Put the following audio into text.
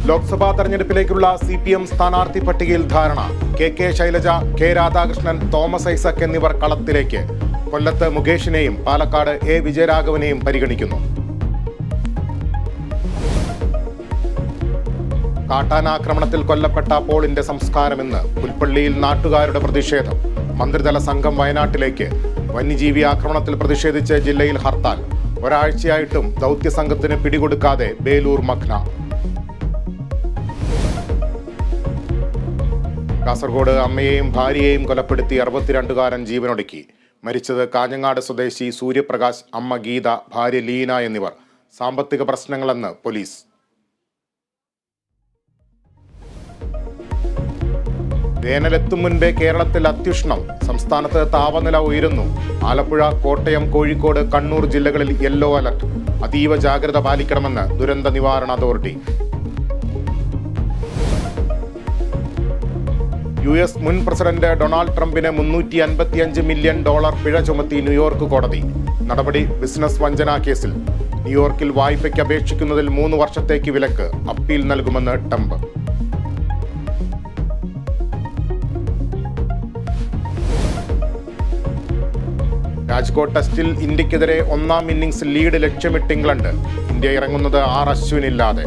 Lok Sabha തെരഞ്ഞെടുപ്പിലേക്കുള്ള CPM സ്ഥാനാർത്ഥി പട്ടികയിൽ ധാരണ. K Shailaja, K Radhakrishnan, Thomas Isaac എന്നിവർ കളത്തിലേക്ക്. കൊല്ലത്ത് മുകേഷിനെയും പാലക്കാട് A വിജയരാഘവനെയും പരിഗണിക്കുന്നു. കാട്ടാനാക്രമണത്തിൽ കൊല്ലപ്പെട്ട പോളിന്റെ സംസ്കാരമെന്ന്. പുൽപ്പള്ളിയിൽ നാട്ടുകാരുടെ പ്രതിഷേധം. മന്ത്രിതല സംഘം വയനാട്ടിലേക്ക്. വന്യജീവി ആക്രമണത്തിൽ പ്രതിഷേധിച്ച് ജില്ലയിൽ ഹർത്താൽ. ഒരാഴ്ചയായിട്ടും ദൗത്യസംഘത്തിന് പിടികൊടുക്കാതെ ബേലൂർ മഖ്ന. കാസർഗോഡ് അമ്മയെയും ഭാര്യയെയും കൊലപ്പെടുത്തി 62കാരൻ ജീവനൊടുക്കി. മരിച്ചത് കാഞ്ഞങ്ങാട് സ്വദേശി സൂര്യപ്രകാശ്, അമ്മ ഗീത, ഭാര്യ ലീന എന്നിവർ. സാമ്പത്തിക പ്രശ്നങ്ങളെന്ന് പോലീസ്. വേനലെത്തും മുൻപേ കേരളത്തിൽ അത്യുഷ്ണം. സംസ്ഥാനത്ത് താപനില ഉയരുന്നു. ആലപ്പുഴ, കോട്ടയം, കോഴിക്കോട്, കണ്ണൂർ ജില്ലകളിൽ യെല്ലോ അലർട്ട്. അതീവ ജാഗ്രത പാലിക്കണമെന്ന് ദുരന്ത നിവാരണ അതോറിറ്റി. US മുൻ പ്രസിഡന്റ് ഡൊണാൾഡ് ട്രംപിന് $355 മില്യൺ പിഴ ചുമത്തി ന്യൂയോർക്ക് കോടതി. നടപടി ബിസിനസ് വഞ്ചന കേസിൽ. ന്യൂയോർക്കിൽ വായ്പയ്ക്ക് അപേക്ഷിക്കുന്നതിൽ 3 വർഷത്തേക്ക് വിലക്ക്. അപ്പീൽ നൽകുമെന്ന് ട്രംപ്. രാജ്കോട്ട് ടെസ്റ്റിൽ ഇന്ത്യക്കെതിരെ 1ാം ഇന്നിംഗ്സ് ലീഡ് ലക്ഷ്യമിട്ട് ഇംഗ്ലണ്ട്. ഇന്ത്യ ഇറങ്ങുന്നത് R. അശ്വിനില്ലാതെ.